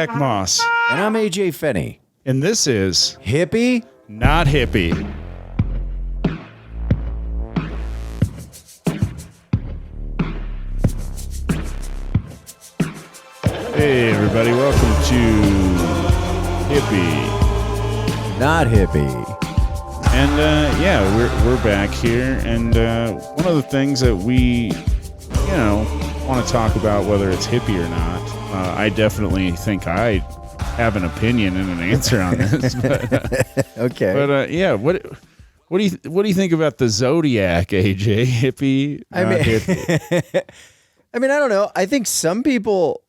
Zach Moss. And I'm AJ Finney. And this is Hippie? Not Hippie. Hey, everybody. Welcome to Hippie. Not Hippie. And, yeah, we're back here. And one of the things that we, want to talk about, whether it's hippie or not, I definitely think I have an opinion and an answer on this. But, okay. But yeah, what do you think about the Zodiac, AJ? Hippie, not hippie? I mean, I don't know. I think some people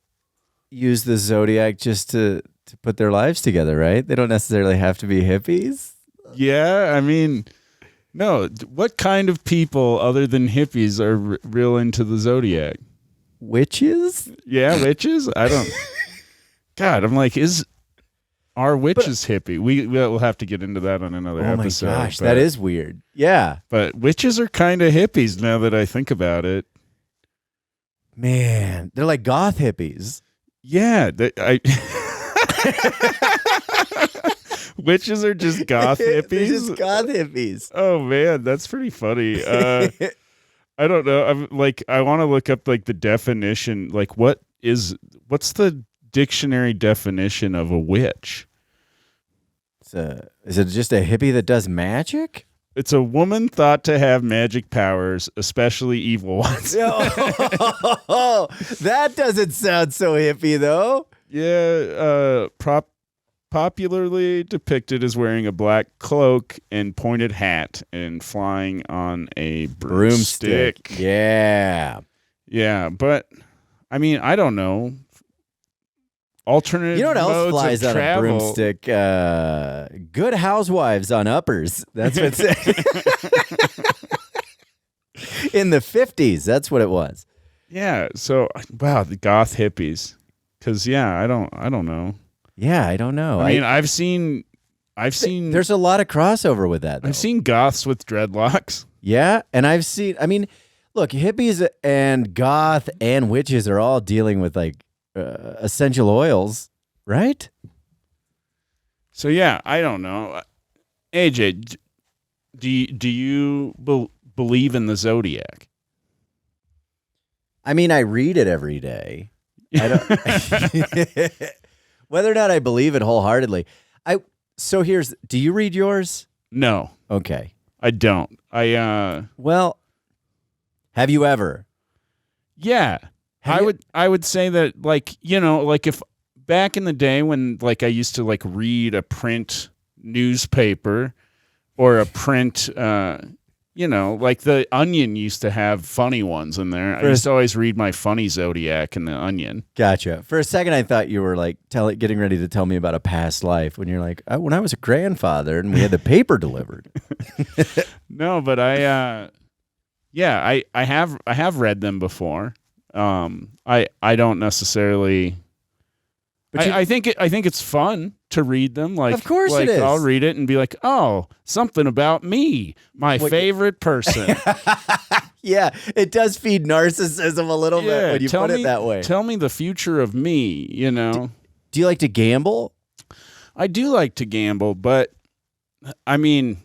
use the Zodiac just to put their lives together, right? They don't necessarily have to be hippies. Yeah, I mean, no. What kind of people other than hippies are real into the Zodiac? Witches? Yeah, witches? I don't... God, I'm like, are witches hippie? We'll have to get into that on another episode. Oh my gosh, that is weird. Yeah. But witches are kind of hippies now that I think about it. Man, they're like goth hippies. Yeah. Witches are just goth hippies? They're just goth hippies. Oh, man, that's pretty funny. I don't know. I want to look up like the definition. Like, what's the dictionary definition of a witch? Is it just a hippie that does magic? It's a woman thought to have magic powers, especially evil ones. Oh, that doesn't sound so hippie, though. Yeah, popularly depicted as wearing a black cloak and pointed hat and flying on a broomstick. Yeah. Yeah, but, I mean, I don't know. Alternative You know what else modes flies of on travel. a broomstick? Good housewives on uppers. That's what's in the 50s. That's what it was. Yeah. So, wow, the goth hippies. Because I don't know. Yeah, I don't know. I mean, I've seen. There's a lot of crossover with that, though. I've seen goths with dreadlocks. Yeah, and I've seen. I mean, look, hippies and goth and witches are all dealing with like essential oils, right? So yeah, I don't know. AJ, do you believe in the Zodiac? I mean, I read it every day. I don't. Whether or not I believe it wholeheartedly, do you read yours? No. Okay. I don't. Well, have you ever? Yeah. I would say that like if back in the day when like I used to like read a print newspaper or a print like the Onion used to have funny ones in there. I used to always read my funny Zodiac in the Onion. Gotcha. For a second, I thought you were like getting ready to tell me about a past life when you're like, when I was a grandfather and we had the paper delivered. No, but I have read them before. I don't necessarily. But I think it's fun to read them. Like, of course it is. I'll read it and be like, oh, something about me, my favorite person. Yeah, it does feed narcissism a little bit when you put it that way. Tell me the future of me, Do you like to gamble? I do like to gamble, but I mean.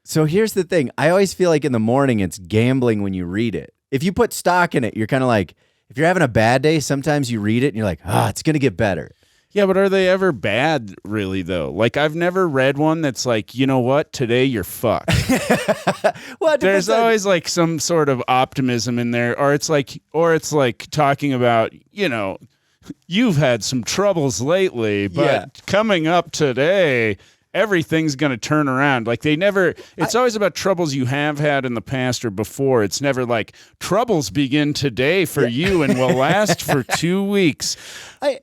So here's the thing. I always feel like in the morning it's gambling when you read it. If you put stock in it, you're kind of like, if you're having a bad day, sometimes you read it and you're like, it's going to get better. Yeah, but are they ever bad, really, though? Like, I've never read one that's like, you know what? Today you're fucked. Well, there's always like some sort of optimism in there, or it's like talking about, you've had some troubles lately, but coming up today, everything's going to turn around. Like it's always about troubles you have had in the past or before. It's never like troubles begin today for you and will last for 2 weeks. I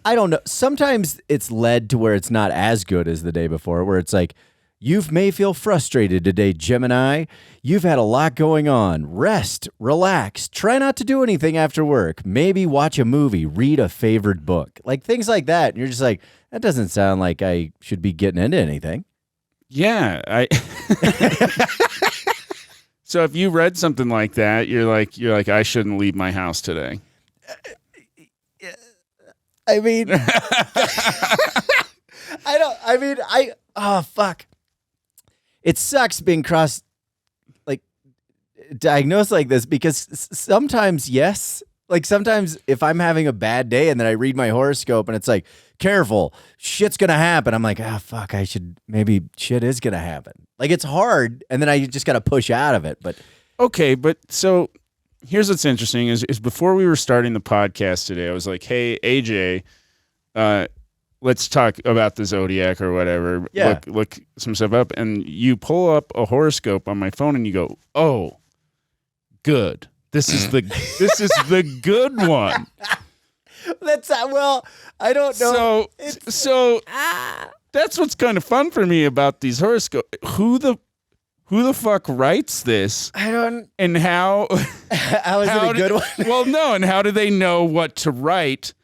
don't know. Sometimes it's led to where it's not as good as the day before, where it's like, you may feel frustrated today, Gemini. You've had a lot going on. Rest, relax, try not to do anything after work. Maybe watch a movie, read a favorite book. Like things like that. And you're just like, that doesn't sound like I should be getting into anything. Yeah. So if you read something like that, you're like, I shouldn't leave my house today. I mean, oh, fuck. It sucks being diagnosed like this because sometimes, yes. Like sometimes if I'm having a bad day and then I read my horoscope and it's like, careful, shit's going to happen. I'm like, fuck, maybe shit is going to happen. Like it's hard. And then I just got to push out of it. But okay. But so here's what's interesting is before we were starting the podcast today, I was like, hey, AJ, let's talk about the Zodiac or whatever. Yeah. Look some stuff up. And you pull up a horoscope on my phone and you go, oh, good. This is the good one. That's well, I don't know. So that's what's kind of fun for me about these horoscopes. Who the fuck writes this? I don't. And how? How is it a good one? Well, no. And how do they know what to write?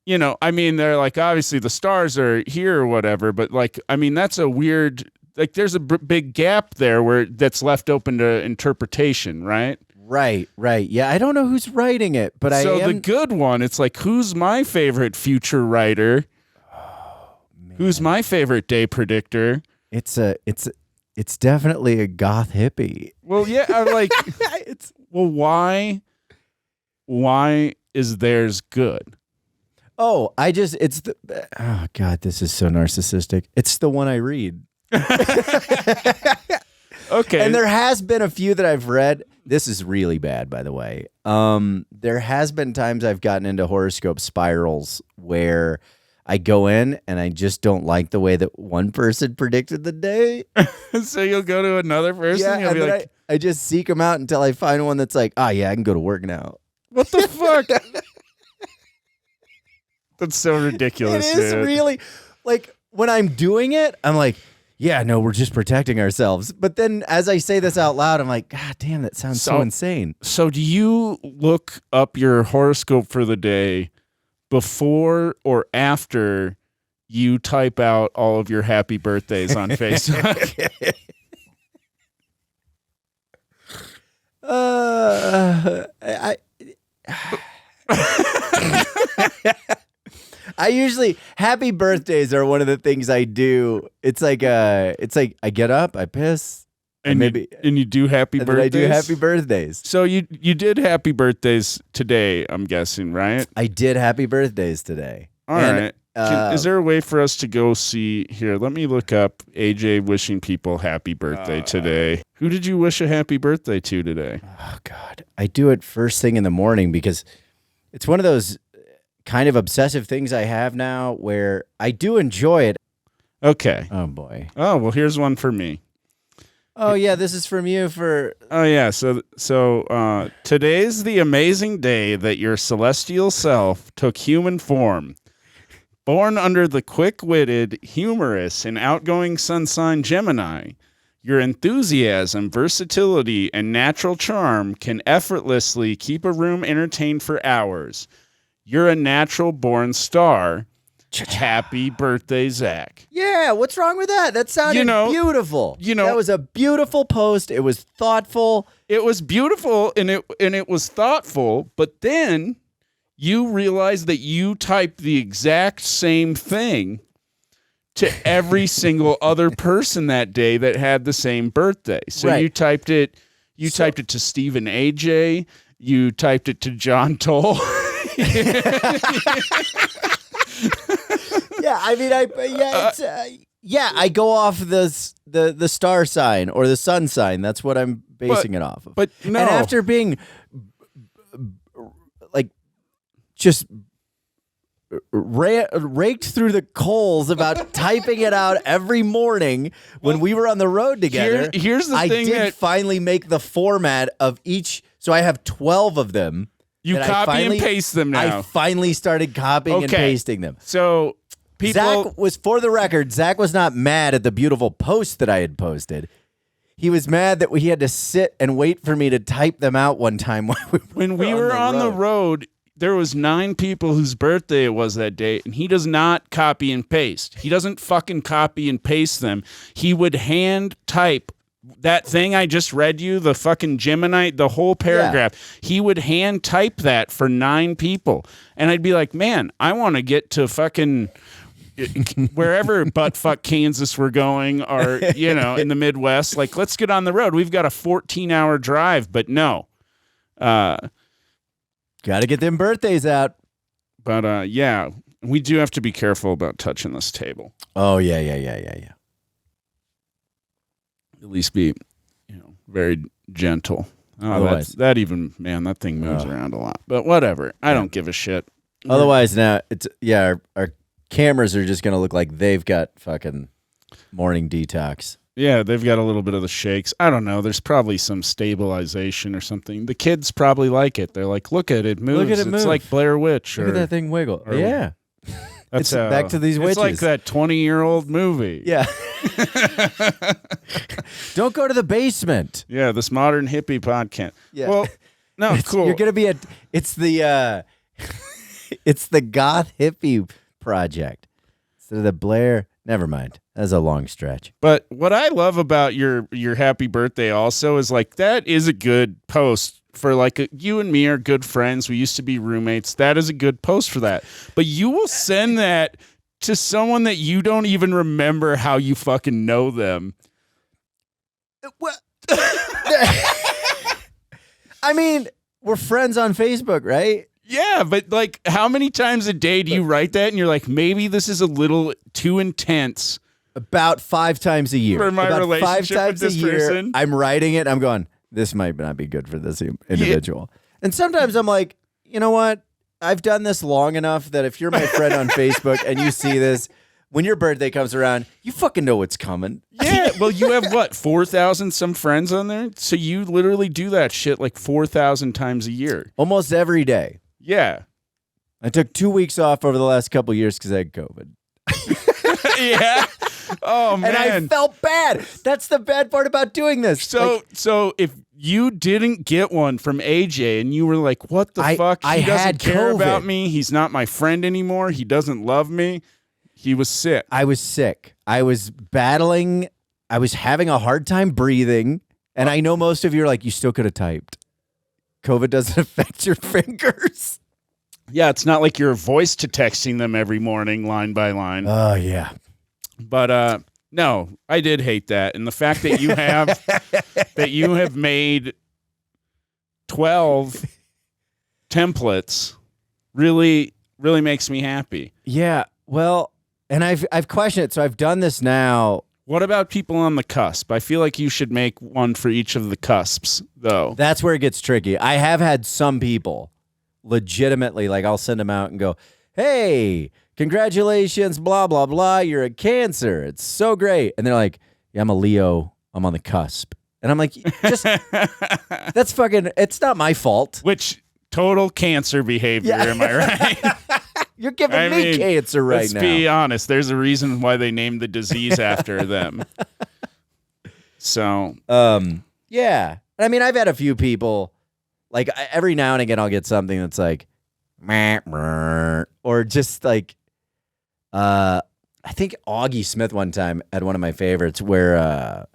You know, I mean, they're like obviously the stars are here or whatever, but like, I mean, that's a weird. Like there's a big gap there that's left open to interpretation, right? Right. Yeah, I don't know who's writing it, but the good one, it's like, who's my favorite future writer? Oh, man. Who's my favorite day predictor? It's definitely a goth hippie. Well, yeah, I'm like, why is theirs good? Oh, oh God, this is so narcissistic. It's the one I read. Okay. And there has been a few that I've read. This is really bad, by the way. There has been times I've gotten into horoscope spirals where I go in and I just don't like the way that one person predicted the day. So you'll go to another person? Yeah, you'll and be then like, I just seek them out until I find one that's like, yeah, I can go to work now. what the fuck? That's so ridiculous. It is really, like, when I'm doing it, I'm like, yeah, no, we're just protecting ourselves. But then as I say this out loud, I'm like, God damn, that sounds so insane. So do you look up your horoscope for the day before or after you type out all of your happy birthdays on Facebook? I usually, happy birthdays are one of the things I do. It's like I get up, I piss, and you do happy birthdays. I do happy birthdays. So you did happy birthdays today, I'm guessing, right? I did happy birthdays today. All right. Is there a way for us to go see here? Let me look up AJ wishing people happy birthday today. Who did you wish a happy birthday to today? Oh God, I do it first thing in the morning because it's one of those kind of obsessive things I have now where I do enjoy it. Okay. Oh boy. Oh, well, here's one for me. Oh yeah, this is from you for. Oh yeah, so today's the amazing day that your celestial self took human form. Born under the quick-witted, humorous, and outgoing sun sign Gemini, your enthusiasm, versatility, and natural charm can effortlessly keep a room entertained for hours. You're a natural-born star. Happy birthday, Zach. Yeah, what's wrong with that? That sounded beautiful. That was a beautiful post. It was thoughtful. It was beautiful, and it was thoughtful, but then you realized that you typed the exact same thing to every single other person that day that had the same birthday. So right. You typed it to Stephen AJ, you typed it to John Toll. Yeah, I mean, I go off the star sign or the sun sign. That's what I'm basing it off of. But no, and after being like just raked through the coals about typing it out every morning when we were on the road together, here's the thing: I did finally make the format of each. So I have 12 of them. You copy and paste them now. I finally started copying and pasting them. So Zach was, for the record, Zach was not mad at the beautiful post that I had posted. He was mad that he had to sit and wait for me to type them out one time when we were on the road. There was 9 people whose birthday it was that day, and he does not copy and paste. He doesn't fucking copy and paste them. He would hand type that thing I just read you, the fucking Gemini, the whole paragraph, he would hand type that for 9 people. And I'd be like, man, I want to get to fucking wherever buttfuck Kansas we're going, or, you know, in the Midwest. Like, let's get on the road. We've got a 14-hour drive, but no. Got to get them birthdays out. But, yeah, we do have to be careful about touching this table. Oh, yeah. At least be, you know, very gentle. Otherwise, that thing moves around a lot. But whatever. I don't give a shit. Otherwise, now, our cameras are just going to look like they've got fucking morning detox. Yeah, they've got a little bit of the shakes. I don't know. There's probably some stabilization or something. The kids probably like it. They're like, look at it, moves. Look at it it's move. like Blair Witch. Look at that thing wiggle. Yeah. That's it's back to these witches. It's like that 20-year-old movie. Yeah. Don't go to the basement. Yeah, this modern hippie podcast. Yeah. Well, no, cool. You're gonna be it's the goth hippie project. Instead of the Blair. Never mind. That's a long stretch. But what I love about your happy birthday also is like that is a good post for like you and me are good friends. We used to be roommates. That is a good post for that. But you will send that to someone that you don't even remember how you fucking know them. What? I mean, we're friends on Facebook, right? Yeah, but like how many times a day do you write that and you're like, maybe this is a little too intense? About 5 times a year. For my relationship 5 times with this a year, person. I'm writing it. I'm going, this might not be good for this individual. Yeah. And sometimes I'm like, you know what? I've done this long enough that if you're my friend on Facebook and you see this, when your birthday comes around, you fucking know what's coming. Yeah, well, you have what, 4,000 some friends on there? So you literally do that shit like 4,000 times a year. Almost every day. Yeah. I took 2 weeks off over the last couple of years because I had COVID. Yeah. Oh, man. And I felt bad. That's the bad part about doing this. So if you didn't get one from AJ and you were like, what the fuck? He doesn't care about me. He's not my friend anymore. He doesn't love me. He was sick. I was sick. I was battling. I was having a hard time breathing. And I know most of you are like, you still could have typed. COVID doesn't affect your fingers. Yeah, it's not like you're voice to texting them every morning, line by line. Oh, yeah. But no, I did hate that. And the fact that you have made 12 templates really, really makes me happy. Yeah. Well, and I've questioned it. So I've done this now. What about people on the cusp? I feel like you should make one for each of the cusps, though. That's where it gets tricky. I have had some people legitimately, like I'll send them out and go, hey, congratulations, blah, blah, blah. You're a Cancer. It's so great. And they're like, yeah, I'm a Leo. I'm on the cusp. And I'm like, just, that's fucking, it's not my fault. Which total Cancer behavior, am I right? You're giving me cancer right now. Let's be honest. There's a reason why they named the disease after them. So, yeah. I mean, I've had a few people, like every now and again, I'll get something that's like, meh, meh, or just like, I think Augie Smith one time had one of my favorites where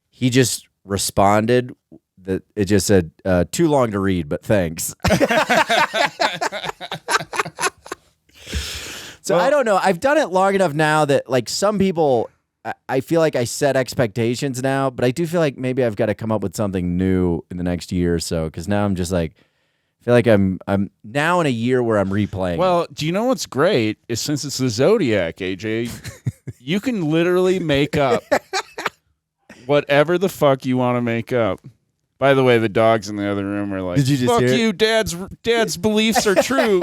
he just responded that it just said, too long to read, but thanks. So I don't know. I've done it long enough now that like some people, I feel like I set expectations now, but I do feel like maybe I've got to come up with something new in the next year or so. Cause now I'm just like, I feel like I'm now in a year where I'm replaying. Well, do you know what's great is since it's the Zodiac, AJ, you can literally make up whatever the fuck you want to make up. By the way, the dogs in the other room are like, did you just fuck hear you, Dad's beliefs are true.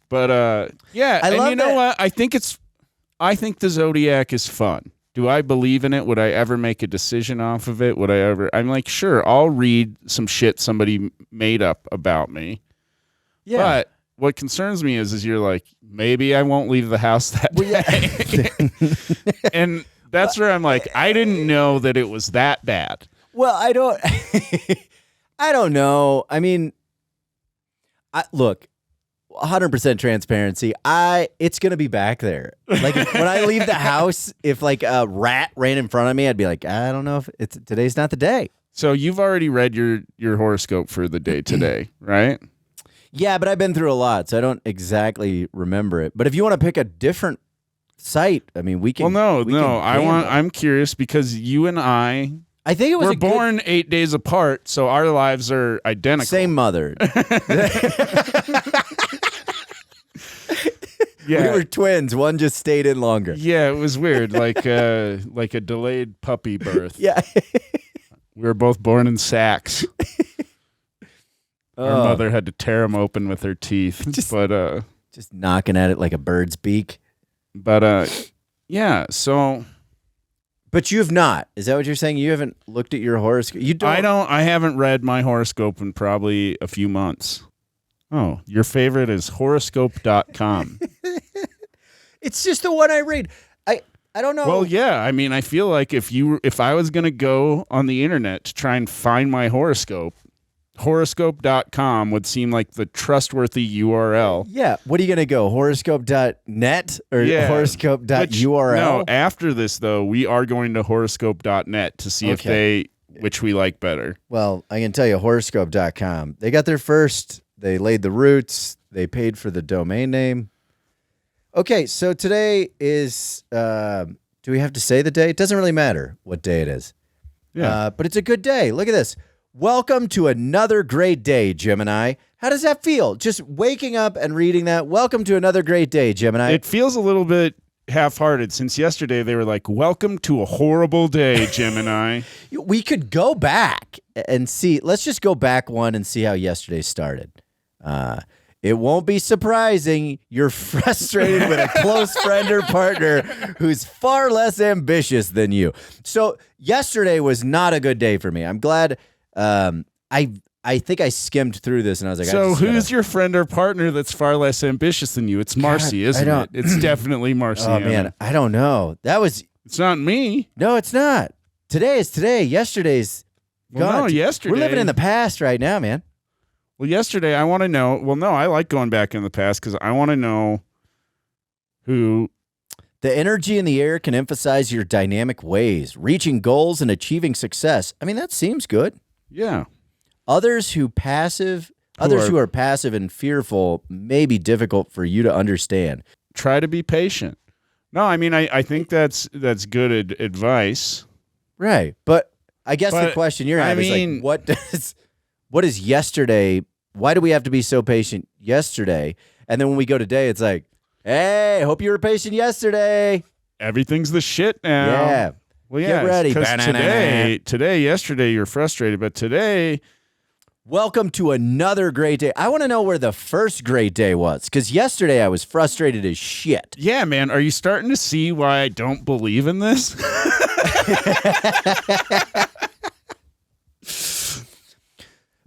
But yeah, and you know what? I think the Zodiac is fun. Do I believe in it? Would I ever make a decision off of it? I'm like, sure, I'll read some shit somebody made up about me. Yeah. But what concerns me is you're like, maybe I won't leave the house that day. And that's where I'm like, I didn't know that it was that bad. Well, I don't know. I mean, look, 100% transparency. It's gonna be back there. Like when I leave the house, if like a rat ran in front of me, I'd be like, I don't know if today's not the day. So you've already read your horoscope for the day today, right? Yeah, but I've been through a lot, so I don't exactly remember it. But if you want to pick a different site, I mean, we can. Well, no. I'm curious because you and I think it was we're born 8 days apart, so our lives are identical. Same mother. Yeah. We were twins. One just stayed in longer. Yeah, it was weird, like a delayed puppy birth. Yeah. We were both born in sacks. Our mother had to tear them open with her teeth, just knocking at it like a bird's beak. But yeah. So, but you have not. Is that what you're saying? You haven't looked at your horoscope. You don't. I haven't read my horoscope in probably a few months. Oh, your favorite is horoscope.com. It's just the one I read. I don't know. Well, yeah. I mean, I feel like if I was going to go on the internet to try and find my horoscope, horoscope.com would seem like the trustworthy URL. Yeah. What are you going to go? Horoscope.net or horoscope.url? No, after this, though, we are going to horoscope.net to see which we like better. Well, I can tell you horoscope.com. They got there first. They laid the roots. They paid for the domain name. Okay, so today is, do we have to say the day? It doesn't really matter what day it is. Yeah. But it's a good day. Look at this. Welcome to another great day, Gemini. How does that feel? Just waking up and reading that. Welcome to another great day, Gemini. It feels a little bit half-hearted since yesterday they were like, welcome to a horrible day, Gemini. We could go back and see. Let's just go back one and see how yesterday started. It won't be surprising you're frustrated with a close friend or partner who's far less ambitious than you. So yesterday was not a good day for me. I'm glad I think I skimmed through this and I was like, so who's your friend or partner that's far less ambitious than you? It's Marcy, isn't it? It's definitely Marcy. Oh, man, I don't know. It's not me. No, it's not. Today is today. Yesterday's gone. Well, no, yesterday. We're living in the past right now, man. Well, yesterday, I want to know. Well, no, I like going back in the past because I want to know who. The energy in the air can emphasize your dynamic ways, reaching goals and achieving success. I mean, that seems good. Yeah. Others who are passive and fearful may be difficult for you to understand. Try to be patient. No, I mean, I think that's good advice. Right. But I guess the question you're having is like, what is yesterday? Why do we have to be so patient yesterday? And then when we go today, it's like, hey, hope you were patient yesterday. Everything's the shit now. Yeah. Well, yeah. Get ready. Because yesterday you're frustrated, but today. Welcome to another great day. I want to know where the first great day was, because yesterday I was frustrated as shit. Yeah, man. Are you starting to see why I don't believe in this?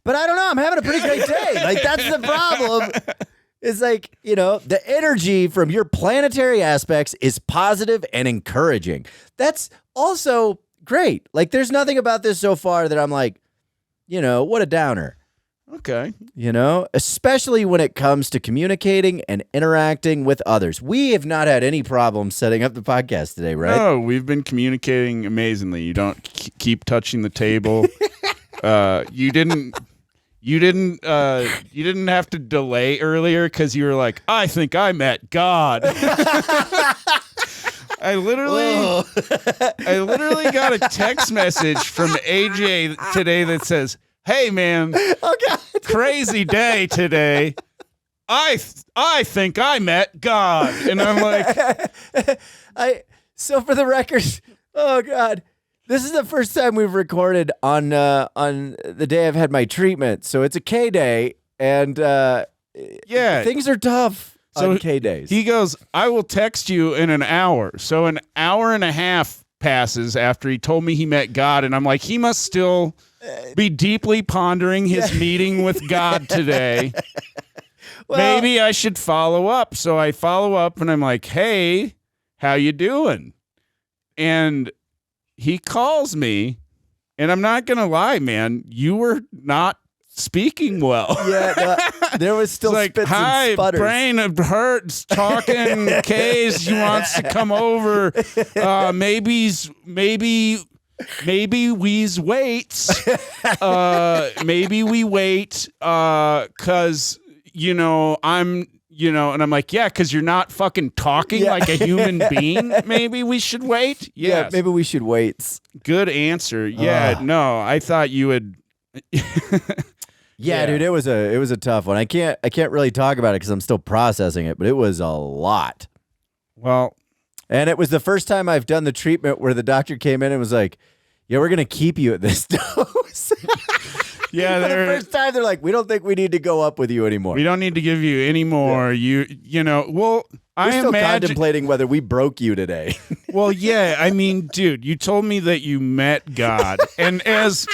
But I don't know. I'm having a pretty great day. Like, that's the problem. It's like, the energy from your planetary aspects is positive and encouraging. That's also great. Like, there's nothing about this so far that I'm like, what a downer. Okay. Especially when it comes to communicating and interacting with others. We have not had any problems setting up the podcast today, right? No, we've been communicating amazingly. You don't keep touching the table. You didn't have to delay earlier because you were like, I think I met God. I literally got a text message from AJ today that says, hey man, crazy day today. I think I met God. And I'm like, so for the record, oh God. This is the first time we've recorded on the day I've had my treatment, so it's a K day, and things are tough on K days. He goes, I will text you in an hour. So an hour and a half passes after he told me he met God, and I'm like, he must still be deeply pondering his meeting with God today. Well, maybe I should follow up. So I follow up, and I'm like, hey, how you doing? And he calls me, and I'm not going to lie, man. You were not speaking well. Yeah, There was still like, spits hi, and sputters. brain hurts talking. Case he wants to come over. Maybe we's waits. Maybe we wait. Cause and I'm like, yeah, because you're not fucking talking like a human being. Maybe we should wait. Yes. Yeah, maybe we should wait. Good answer. Yeah, no, I thought you would. Yeah, dude, it was a tough one. I can't really talk about it because I'm still processing it, but it was a lot. Well, and it was the first time I've done the treatment where the doctor came in and was like, "Yeah, we're gonna keep you at this dose." yeah, for the first time they're like, "We don't think we need to go up with you anymore. We don't need to give you any more." Yeah. Well, We're still contemplating whether we broke you today. Well, yeah, I mean, dude, you told me that you met God, and as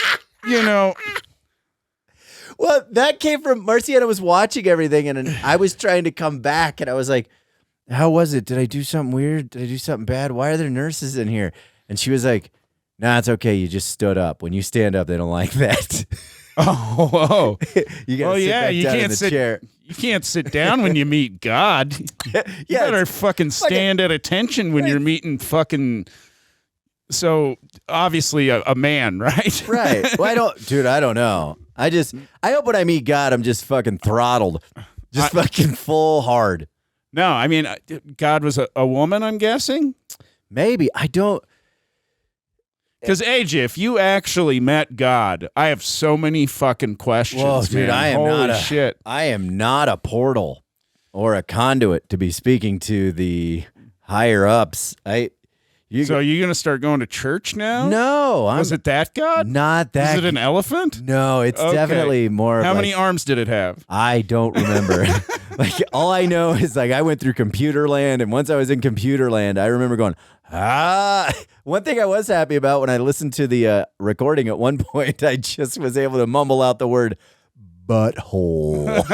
Well, that came from Marciana was watching everything, and I was trying to come back, and I was like, "How was it? Did I do something weird? Did I do something bad? Why are there nurses in here?" And she was like, "Nah, it's okay. You just stood up. When you stand up, they don't like that." Oh, you gotta sit back down in the chair. You can't sit down when you meet God. You better fucking stand at attention when you're meeting fucking. So obviously a man, right? Right. Well, I don't know. I hope when I meet God, I'm just fucking throttled, just fucking full hard. No, I mean, God was a woman, I'm guessing. Maybe I don't. Because AJ, if you actually met God, I have so many fucking questions. Whoa, dude, man. I am not a portal or a conduit to be speaking to the higher ups. So are you going to start going to church now? No. Was it that God? Not that. Is it an elephant? No, it's definitely more. How many arms did it have? I don't remember. Like, all I know is, like, I went through computer land, and once I was in computer land, I remember going, One thing I was happy about when I listened to the recording at one point, I just was able to mumble out the word butthole.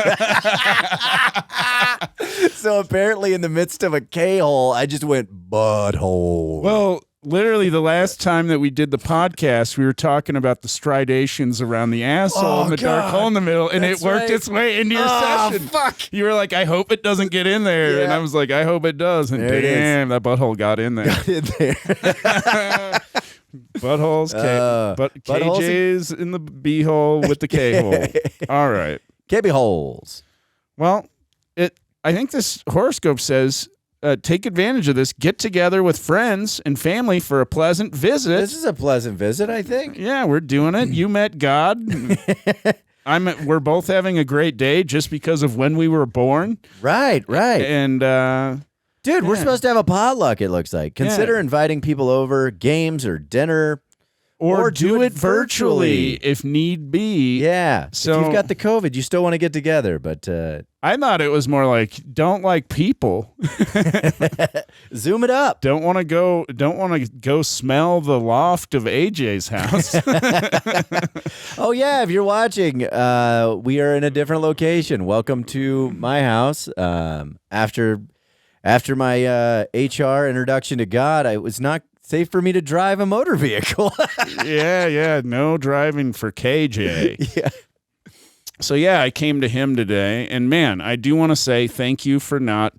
So apparently in the midst of a K-hole, I just went butthole. Well, literally the last time that we did the podcast, we were talking about the stridations around the asshole and the dark hole in the middle, and it worked its way into your session. Fuck. You were like, I hope it doesn't get in there. Yeah. And I was like, I hope it does. And there damn, that butthole got in there. Got in there. Buttholes, KJ's in the B-hole with the K-hole. All right. KB holes. Well, I think this horoscope says, take advantage of this. Get together with friends and family for a pleasant visit. This is a pleasant visit, I think. Yeah, we're doing it. You met God. We're both having a great day just because of when we were born. Right. And dude, we're supposed to have a potluck, it looks like. Consider inviting people over, games or dinner. Or do it virtually if need be. Yeah. So if you've got the COVID, you still want to get together, but I thought it was more like don't like people. Zoom it up. Don't want to go smell the loft of AJ's house. Oh yeah, if you're watching, we are in a different location. Welcome to my house. After my HR introduction to God, it was not safe for me to drive a motor vehicle. Yeah. No driving for KJ. Yeah. So, yeah, I came to him today. And, man, I do want to say thank you for not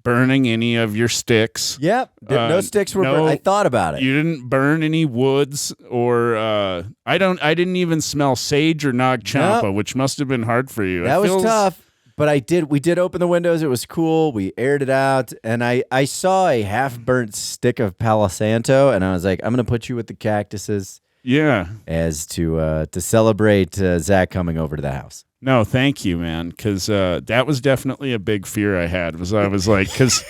burning any of your sticks. Yep. No sticks were burned. I thought about it. You didn't burn any woods or I didn't even smell sage or nag champa, which must have been hard for you. That was tough. But we did open the windows. It was cool. We aired it out. And I saw a half-burnt stick of Palo Santo, and I was like, I'm going to put you with the cactuses. Yeah. As to celebrate Zach coming over to the house. No, thank you, man, because that was definitely a big fear I had. I was like, because,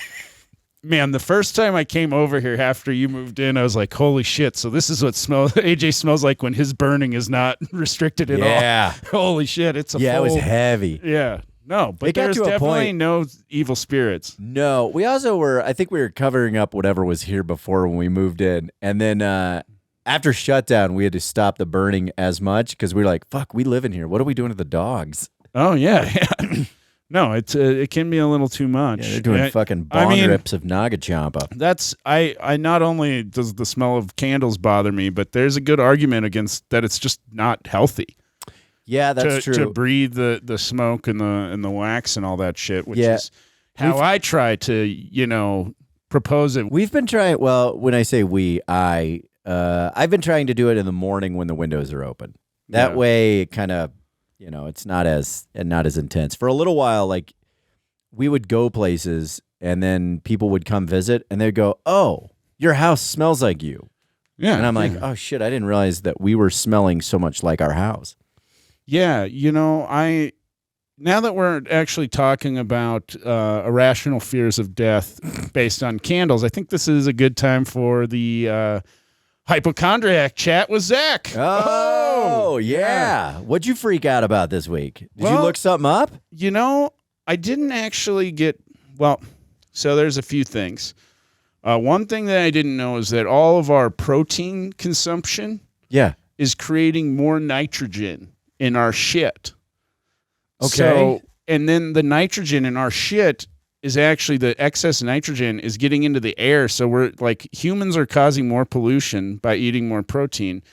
man, the first time I came over here after you moved in, I was like, holy shit, so this is what AJ smells like when his burning is not restricted at all. Yeah. Holy shit, it's a it was heavy. Yeah. No, but there's definitely no evil spirits. No, we also I think we were covering up whatever was here before when we moved in. And then after shutdown, we had to stop the burning as much because we were like, fuck, we live in here. What are we doing to the dogs? Oh, yeah. No, it can be a little too much. Yeah, they're doing fucking bong rips of Naga Champa. I not only does the smell of candles bother me, but there's a good argument against that it's just not healthy. Yeah, that's true. To breathe the smoke and the wax and all that shit, which Yeah. is how I try to, propose it. We've been trying. Well, when I say I've been trying to do it in the morning when the windows are open. That way, it kind of, it's not as intense. For a little while, like we would go places, and then people would come visit, and they'd go, "Oh, your house smells like you." Yeah, and I'm like, "Oh shit, I didn't realize that we were smelling so much like our house." Yeah, now that we're actually talking about irrational fears of death based on candles, I think this is a good time for the hypochondriac chat with Zach. Oh, yeah. What'd you freak out about this week? Did you look something up? I didn't actually so there's a few things. One thing that I didn't know is that all of our protein consumption is creating more nitrogen in our shit. Okay. So, and then the nitrogen in our shit is actually the excess nitrogen is getting into the air. So we're like humans are causing more pollution by eating more protein.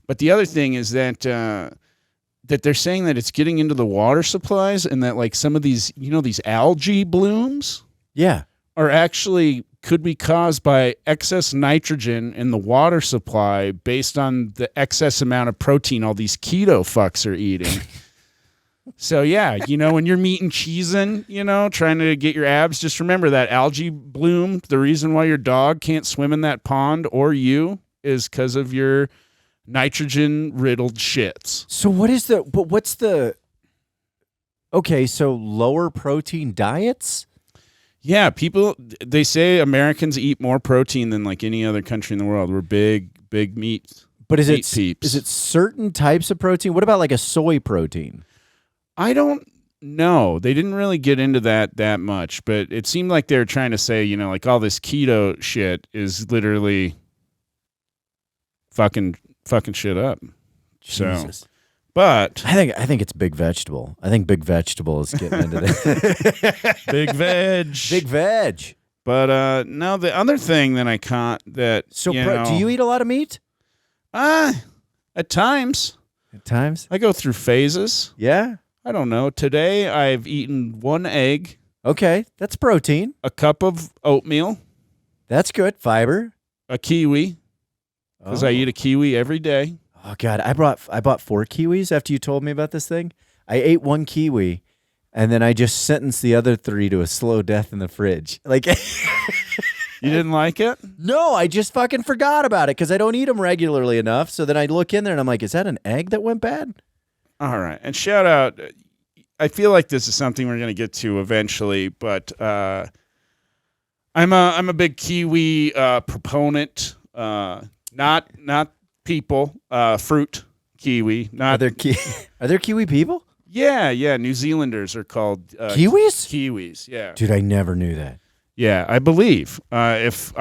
But the other thing is that that they're saying that it's getting into the water supplies and that like some of these, these algae blooms are actually could be caused by excess nitrogen in the water supply based on the excess amount of protein all these keto fucks are eating. So, yeah, when you're meat and cheesing, trying to get your abs, just remember that algae bloom. The reason why your dog can't swim in that pond or you is because of your nitrogen-riddled shits. So so lower protein diets? Yeah, they say Americans eat more protein than like any other country in the world. We're big meat. But is peeps. it certain types of protein? What about like a soy protein? I don't know. They didn't really get into that much, but it seemed like they were trying to say, like all this keto shit is literally fucking shit up. Jesus. So, but I think it's big vegetable. I think big vegetable is getting into this. Big veg. Big veg. But no, the other thing that I caught that do you eat a lot of meat? At times. At times? I go through phases. Yeah. I don't know. Today I've eaten 1 egg. Okay, that's protein. A cup of oatmeal. That's good. Fiber. A kiwi. Because I eat a kiwi every day. Oh God, I bought 4 kiwis after you told me about this thing. I ate 1 kiwi, and then I just sentenced the other 3 to a slow death in the fridge. Like, you didn't like it? No, I just fucking forgot about it because I don't eat them regularly enough. So then I look in there and I'm like, is that an egg that went bad? All right, and shout out. I feel like this is something we're going to get to eventually, but I'm a big kiwi proponent. Not people. Fruit kiwi. Not Are there kiwi people? Yeah. New Zealanders are called Kiwis. Kiwis. Yeah, dude, I never knew that. Yeah, I believe if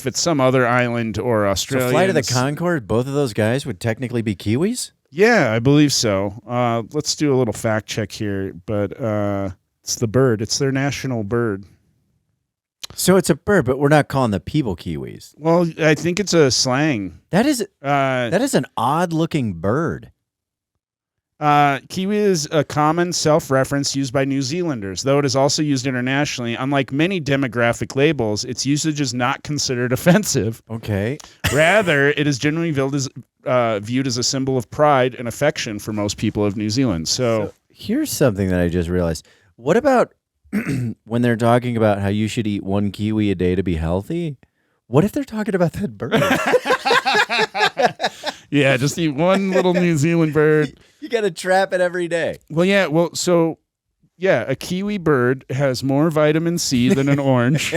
it's some other island or Australia. So Flight of the Conchord, both of those guys would technically be Kiwis? Yeah, I believe so. Let's do a little fact check here, but it's the bird. It's their national bird. So it's a bird, but we're not calling the people Kiwis. Well, I think it's a slang. That is an odd-looking bird. Kiwi is a common self-reference used by New Zealanders, though it is also used internationally. Unlike many demographic labels, its usage is not considered offensive. Okay. Rather, it is generally viewed as a symbol of pride and affection for most people of New Zealand. So here's something that I just realized. What about when they're talking about how you should eat 1 kiwi a day to be healthy? What if they're talking about that bird? Yeah, just eat 1 little New Zealand bird. You got to trap it every day. Well, yeah. A kiwi bird has more vitamin C than an orange.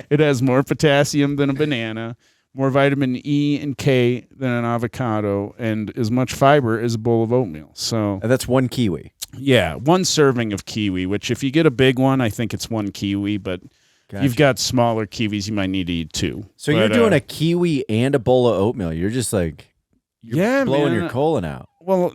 It has more potassium than a banana, more vitamin E and K than an avocado, and as much fiber as a bowl of oatmeal. So and that's 1 kiwi. Yeah, 1 serving of kiwi, which if you get a big one, I think it's 1 kiwi, but Gotcha. You've got smaller kiwis, you might need to eat 2. So you're doing a kiwi and a bowl of oatmeal. You're just like blowing your colon out. Well,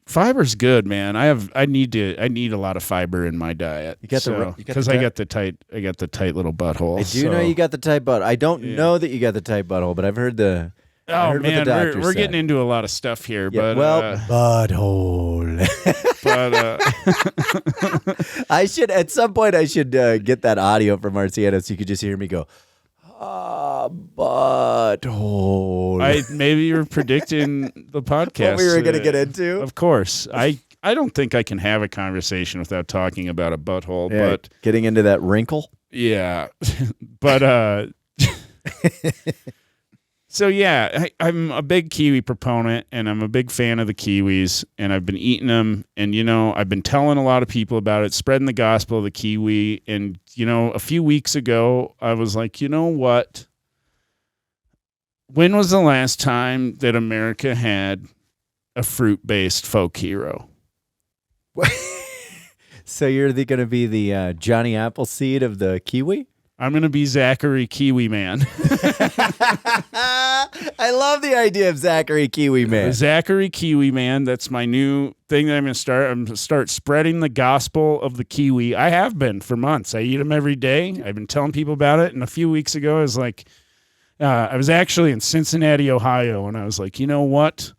fiber's good, man. I need a lot of fiber in my diet. Because I got the tight little butthole. I do know you got the tight butt. I don't know that you got the tight butthole, but I've heard the Oh man, we're getting into a lot of stuff here, yeah, but butthole. but I should at some point get that audio from Marciano so you could just hear me go, butthole. Maybe you're predicting the podcast. What we were gonna get into? Of course, I don't think I can have a conversation without talking about a butthole. Yeah, but getting into that wrinkle. Yeah, but so yeah, I'm a big kiwi proponent, and I'm a big fan of the kiwis, and I've been eating them, and I've been telling a lot of people about it, spreading the gospel of the kiwi, and a few weeks ago I was like, you know what? When was the last time that America had a fruit-based folk hero? So you're going to be the Johnny Appleseed of the kiwi? I'm going to be Zachary Kiwi Man. I love the idea of Zachary Kiwi Man. Zachary Kiwi Man. That's my new thing that I'm going to start. I'm going to start spreading the gospel of the kiwi. I have been for months. I eat them every day. I've been telling people about it. And a few weeks ago, I was like, I was actually in Cincinnati, Ohio. And I was like, you know what?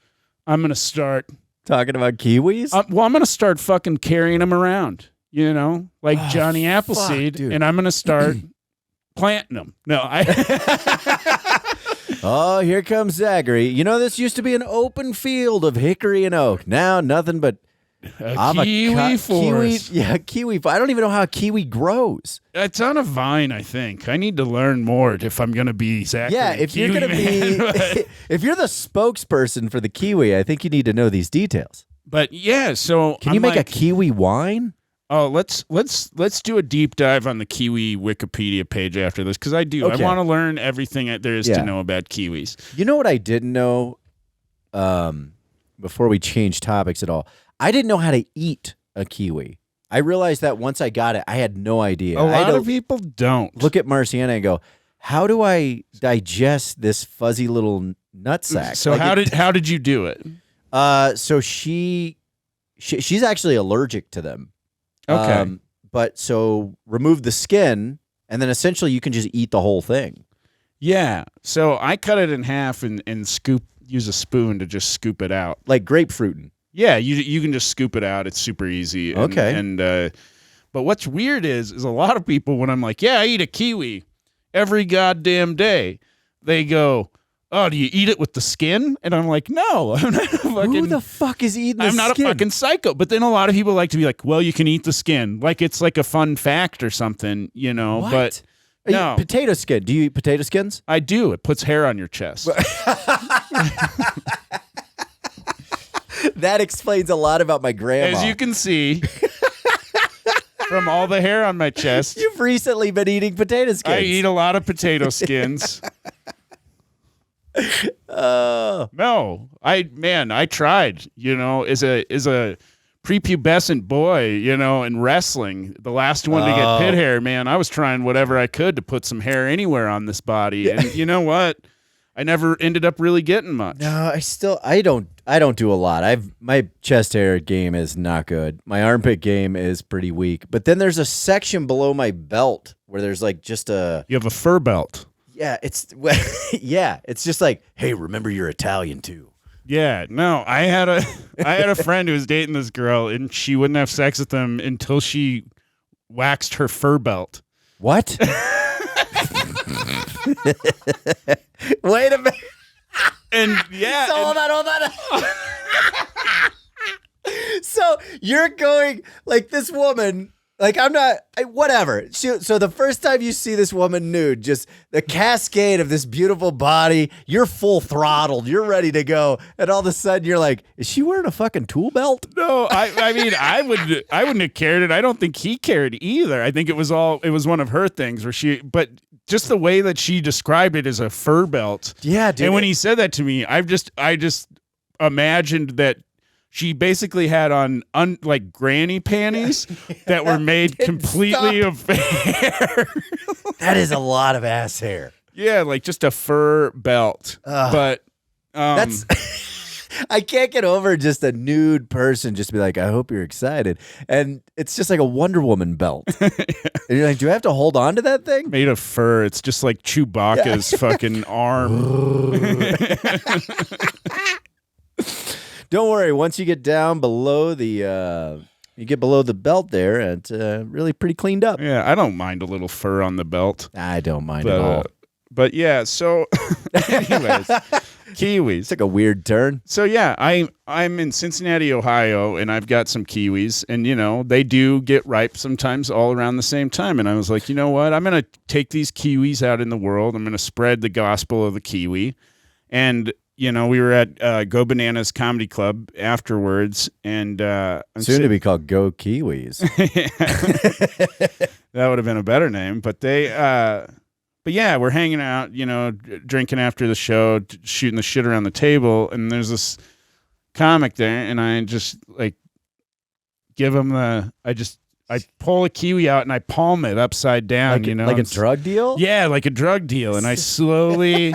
I'm going to start talking about kiwis. I'm going to start fucking carrying them around, like Johnny Appleseed. Fuck, and I'm going to start planting them. No, Oh, here comes Zachary. This used to be an open field of hickory and oak. Now nothing but kiwi forest. Kiwi. I don't even know how a kiwi grows. It's on a vine, I think. I need to learn more if I'm going to be Zachary. Yeah, if you're going to be, if you're the spokesperson for the kiwi, I think you need to know these details. But yeah, so can you make a kiwi wine? Oh, let's do a deep dive on the kiwi Wikipedia page after this, because I do. Okay. I want to learn everything there is to know about kiwis. You know what I didn't know before we change topics at all? I didn't know how to eat a kiwi. I realized that once I got it, I had no idea. A lot of people don't. Look at Marciana and go, how do I digest this fuzzy little nutsack? So how did you do it? So she's actually allergic to them. Okay. But so remove the skin, and then essentially you can just eat the whole thing. Yeah. So I cut it in half and use a spoon to just scoop it out. Like grapefruiting. Yeah, you can just scoop it out. It's super easy. Okay. But what's weird is a lot of people, when I'm like, yeah, I eat a kiwi every goddamn day, they go, oh, do you eat it with the skin? And I'm like, no. I'm not Who the fuck is eating the skin? I'm not a fucking psycho. But then a lot of people like to be like, well, you can eat the skin. Like it's like a fun fact or something, What? But no. Potato skin. Do you eat potato skins? I do. It puts hair on your chest. That explains a lot about my grandma. As you can see from all the hair on my chest. You've recently been eating potato skins. I eat a lot of potato skins. No, I tried, as a prepubescent boy, in wrestling, the last one to get pit hair, man, I was trying whatever I could to put some hair anywhere on this body. And you know what? I never ended up really getting much. No, I don't do a lot. My chest hair game is not good. My armpit game is pretty weak. But then there's a section below my belt where there's like just you have a fur belt. Yeah, it's just like, hey, remember you're Italian too. Yeah, no, I had a friend who was dating this girl, and she wouldn't have sex with him until she waxed her fur belt. What? Wait a minute. And yeah, so hold on. So you're going like this woman. Like, whatever. So the first time you see this woman nude, just the cascade of this beautiful body, you're full throttled, you're ready to go, and all of a sudden you're like, is she wearing a fucking tool belt? No, I mean, I wouldn't have cared, and I don't think he cared either. I think it was one of her things but just the way that she described it as a fur belt. Yeah, dude. And when he said that to me, I just imagined that she basically had on like granny panties that were made completely of hair. That is a lot of ass hair. Yeah, like just a fur belt. But that's I can't get over just a nude person just be like, I hope you're excited. And it's just like a Wonder Woman belt. And you're like, do I have to hold on to that thing? Made of fur. It's just like Chewbacca's fucking arm. Don't worry. Once you get down below the belt there, it's really pretty cleaned up. Yeah, I don't mind a little fur on the belt. I don't mind at all. But yeah, so anyways, kiwis. It's like a weird turn. So yeah, I'm in Cincinnati, Ohio, and I've got some kiwis, and they do get ripe sometimes all around the same time. And I was like, you know what? I'm gonna take these kiwis out in the world. I'm gonna spread the gospel of the kiwi. And we were at Go Bananas Comedy Club afterwards, and soon to be called Go Kiwis. That would have been a better name, but they. But yeah, we're hanging out, drinking after the show, shooting the shit around the table, and there's this comic there, and I just give him I pull a kiwi out and I palm it upside down, like a drug deal? Yeah, like a drug deal, and I slowly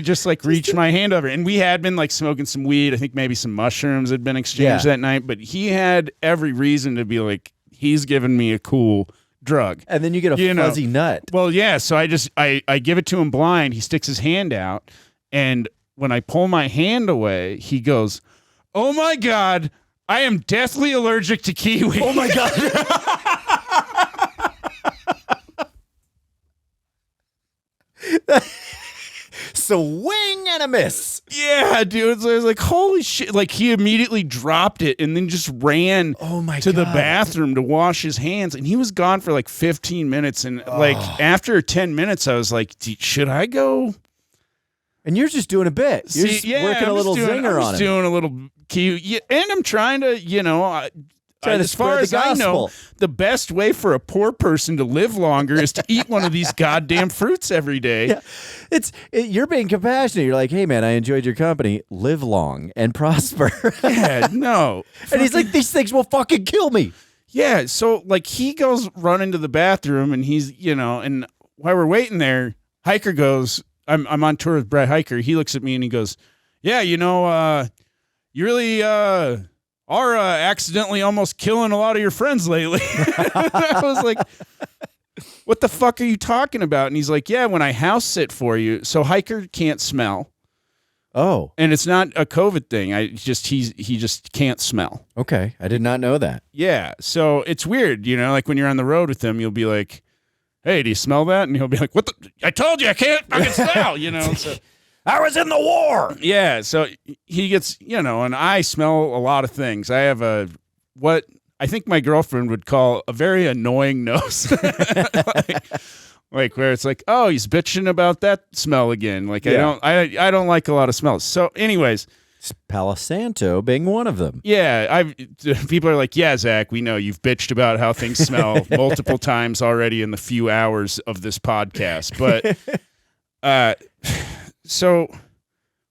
just like reach my hand over, and we had been like smoking some weed. I think maybe some mushrooms had been exchanged that night, but he had every reason to be like, he's giving me a cool drug. And then you get a fuzzy nut. Well, yeah, so I give it to him blind. He sticks his hand out, and when I pull my hand away, he goes, "Oh my God, I am deathly allergic to kiwi." Oh my God. Swing and a miss. Yeah, dude. So I was like, holy shit. Like, he immediately dropped it and then just ran to the bathroom to wash his hands. And he was gone for like 15 minutes. And like after 10 minutes, I was like, should I go? And you're just doing a bit. You're just working a little zinger on it. Doing a little key. And I'm trying to, as far as I know, the best way for a poor person to live longer is to eat one of these goddamn fruits every day. Yeah. You're being compassionate. You're like, hey, man, I enjoyed your company. Live long and prosper. Yeah, no. And he's like, these things will fucking kill me. Yeah, so like he goes running to the bathroom, and he's, and while we're waiting there, Hiker goes, I'm on tour with Brett Hiker. He looks at me and he goes, yeah, you really are accidentally almost killing a lot of your friends lately. I was like, what the fuck are you talking about? And he's like, yeah, when I house sit for you. So Hiker can't smell. Oh. And it's not a COVID thing. He just can't smell. Okay. I did not know that. Yeah. So it's weird, like when you're on the road with him, you'll be like, hey, do you smell that? And he'll be like, what the? I told you I can't fucking smell, So I was in the war. Yeah, so he gets, and I smell a lot of things. I have what I think my girlfriend would call a very annoying nose. like where it's like, oh, he's bitching about that smell again. Like I don't like a lot of smells. So anyways, Palo Santo being one of them. Yeah, people are like, yeah, Zach, we know you've bitched about how things smell multiple times already in the few hours of this podcast. But so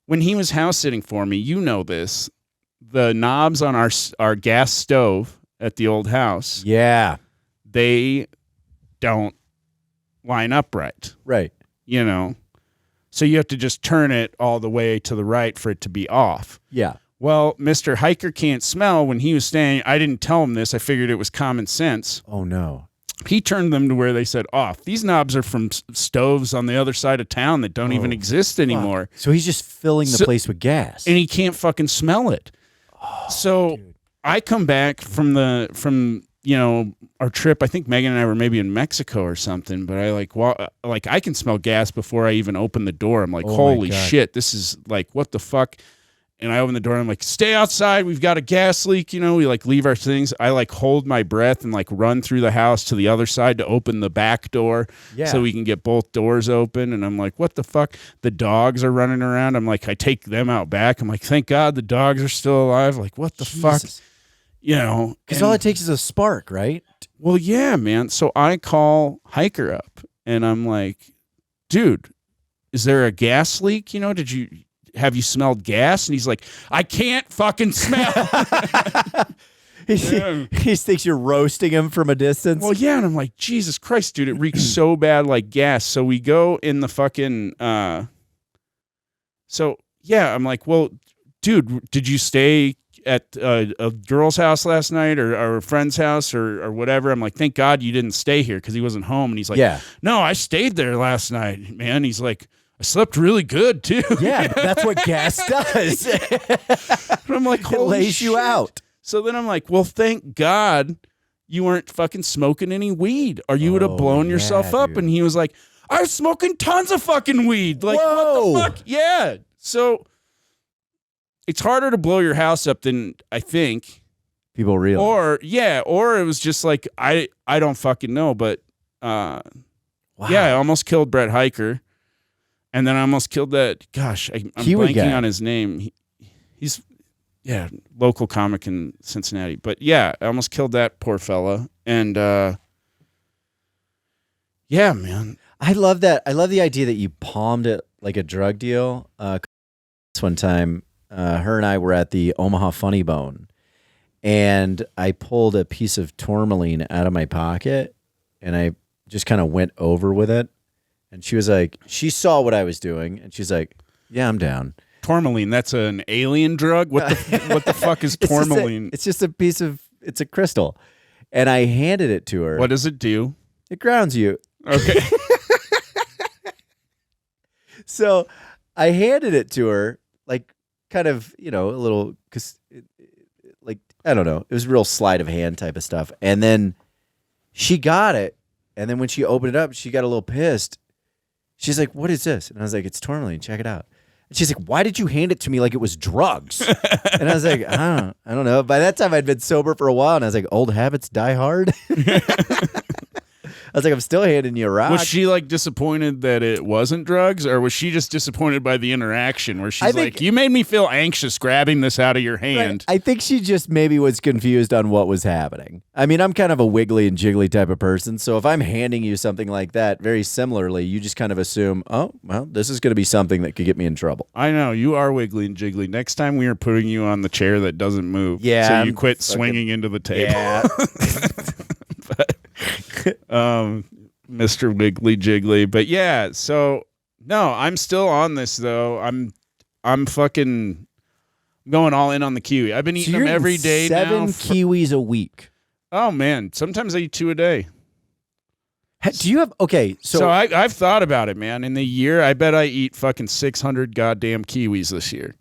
when he was house sitting for me, this, the knobs on our gas stove at the old house, they don't line up right. Right. So you have to just turn it all the way to the right for it to be off. Yeah. Well, Mr. Hiker can't smell. When he was staying, I didn't tell him this. I figured it was common sense. Oh, no. He turned them to where they said off. These knobs are from stoves on the other side of town that don't even exist anymore. So he's just filling the place with gas. And he can't fucking smell it. So dude. I come back from our trip. I think Megan and I were maybe in Mexico or something, but I I can smell gas before I even open the door. I'm like, holy shit, this is like, what the fuck? And I open the door and I'm like, stay outside. We've got a gas leak. We leave our things. I hold my breath and run through the house to the other side to open the back door so we can get both doors open. And I'm like, what the fuck? The dogs are running around. I'm like, I take them out back. I'm like, thank God the dogs are still alive. Like, what the fuck? Because all it takes is a spark, right? Well, yeah, man. So I call Hiker up and I'm like, dude, is there a gas leak? Have you smelled gas? And he's like, I can't fucking smell. He thinks you're roasting him from a distance. Well, yeah. And I'm like, Jesus Christ, dude, it reeks so bad like gas. So we go in the fucking, I'm like, well, dude, did you stay at a girl's house last night or a friend's house or whatever? I'm like, thank God you didn't stay here because he wasn't home. And he's like, no, I stayed there last night, man. He's like, I slept really good too. Yeah, that's what gas does. I'm like, it lays you out. So then I'm like, well, thank God you weren't fucking smoking any weed or you would have blown yourself up. Dude. And he was like, I was smoking tons of fucking weed. Like, whoa. What the fuck? Yeah. So it's harder to blow your house up than I think people realize. Or it was just like, I don't fucking know. But wow. Yeah, I almost killed Brett Hiker. And then I almost killed that, gosh, I'm Kiwi blanking guy. on his name. He's local comic in Cincinnati. But yeah, I almost killed that poor fella. And yeah, man. I love that. I love the idea that you palmed it like a drug deal. This one time, her and I were at the Omaha Funny Bone, and I pulled a piece of tourmaline out of my pocket, and I just kind of went over with it. And she was like, she saw what I was doing, and she's like, yeah, I'm down. Tourmaline, that's an alien drug? What the fuck is tourmaline? It's just a piece of, it's a crystal. And I handed it to her. What does it do? It grounds you. Okay. So I handed it to her, like, kind of, a little, because, like, I don't know. It was real sleight of hand type of stuff. And then she got it. And then when she opened it up, she got a little pissed. She's like, what is this? And I was like, it's tourmaline. Check it out. And she's like, why did you hand it to me like it was drugs? And I was like, I don't know. By that time, I'd been sober for a while. And I was like, old habits die hard. I was like, I'm still handing you a rock. Was she like disappointed that it wasn't drugs, or was she just disappointed by the interaction where she's like, you made me feel anxious grabbing this out of your hand? I think she just maybe was confused on what was happening. I mean, I'm kind of a wiggly and jiggly type of person. So if I'm handing you something like that, very similarly, you just kind of assume, oh, well, this is going to be something that could get me in trouble. I know. You are wiggly and jiggly. Next time we are putting you on the chair that doesn't move. Yeah. So you quit swinging into the table. Yeah. Mr. Wiggly Jiggly. But yeah, so no, I'm still on this though. I'm fucking going all in on the kiwi. I've been eating them every day now. 7 kiwis a week. Oh man, sometimes I eat 2 a day. Do you have So I've thought about it, man. In the year, I bet I eat fucking 600 goddamn kiwis this year.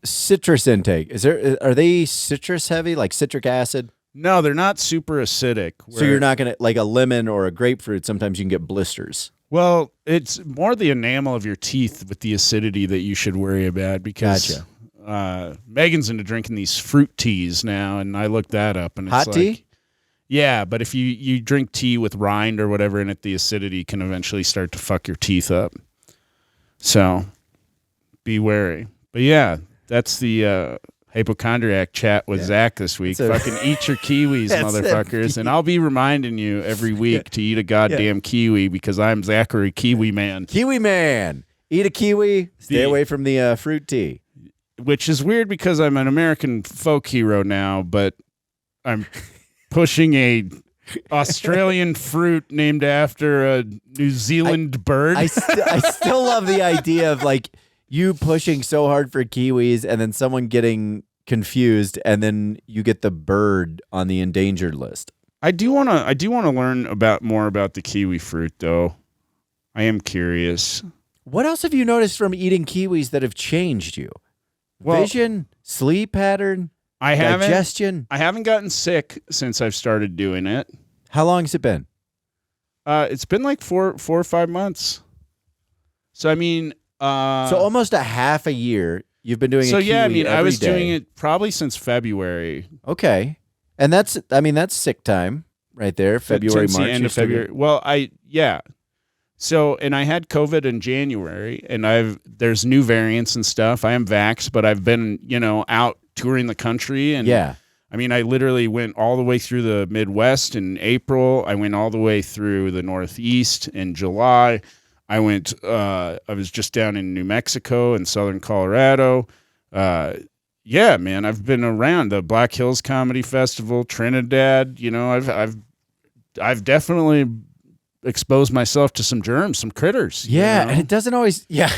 Citrus intake. Are they citrus heavy, like citric acid? No, they're not super acidic. So you're not going to, like a lemon or a grapefruit, sometimes you can get blisters. Well, it's more the enamel of your teeth with the acidity that you should worry about because Megan's into drinking these fruit teas now, and I looked that up. And it's hot tea? Yeah, but if you drink tea with rind or whatever in it, the acidity can eventually start to fuck your teeth up. So be wary. But yeah, that's the hypochondriac chat with Zach this week. Fucking eat your kiwis, motherfuckers. And I'll be reminding you every week to eat a goddamn kiwi because I'm Zachary Kiwi Man. Kiwi Man. Eat a kiwi. Stay away from the fruit tea. Which is weird because I'm an American folk hero now, but I'm pushing a Australian fruit named after a New Zealand bird. I still love the idea of like you pushing so hard for kiwis and then someone getting confused and then you get the bird on the endangered list. I do want to learn more about the kiwi fruit though. I am curious. What else have you noticed from eating kiwis that have changed you? Vision, sleep pattern, digestion? I haven't gotten sick since I've started doing it. How long has it been? It's been like 4 or 5 months. So I mean, so almost a half a year you've been doing. So yeah, I mean, I was day. doing it probably since February. Okay, and that's sick time right there. February, since March, the end of February. Well, So, and I had COVID in January, and there's new variants and stuff. I am vaxxed, but I've been, out touring the country. And I mean, I literally went all the way through the Midwest in April. I went all the way through the Northeast in July. I was just down in New Mexico and Southern Colorado. Yeah, man, I've been around the Black Hills Comedy Festival, Trinidad. I've definitely exposed myself to some germs, some critters. Yeah, and it doesn't always. Yeah,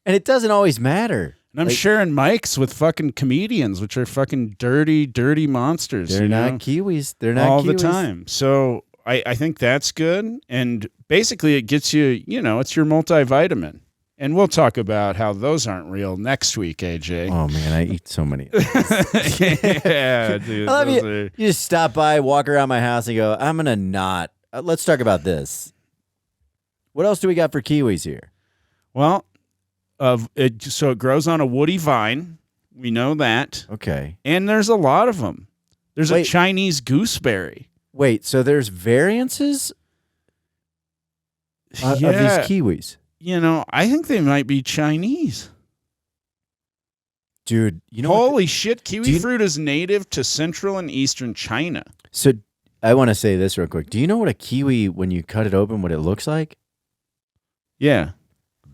And it doesn't always matter. And I'm sharing mics with fucking comedians, which are fucking dirty, dirty monsters. They're not kiwis. They're not all kiwis. the time. So I think that's good. And basically it gets you, it's your multivitamin. And we'll talk about how those aren't real next week, AJ. Oh, man, I eat so many. Yeah, dude. I love you. You just stop by, walk around my house, and go, I'm going to not. Let's talk about this. What else do we got for kiwis here? Well, so it grows on a woody vine. We know that. Okay. And there's a lot of them. There's a Chinese gooseberry. Wait, so there's variances of these kiwis? I think they might be Chinese. Dude, holy shit, kiwi fruit is native to central and eastern China. So I want to say this real quick. Do you know what a kiwi, when you cut it open, what it looks like? Yeah.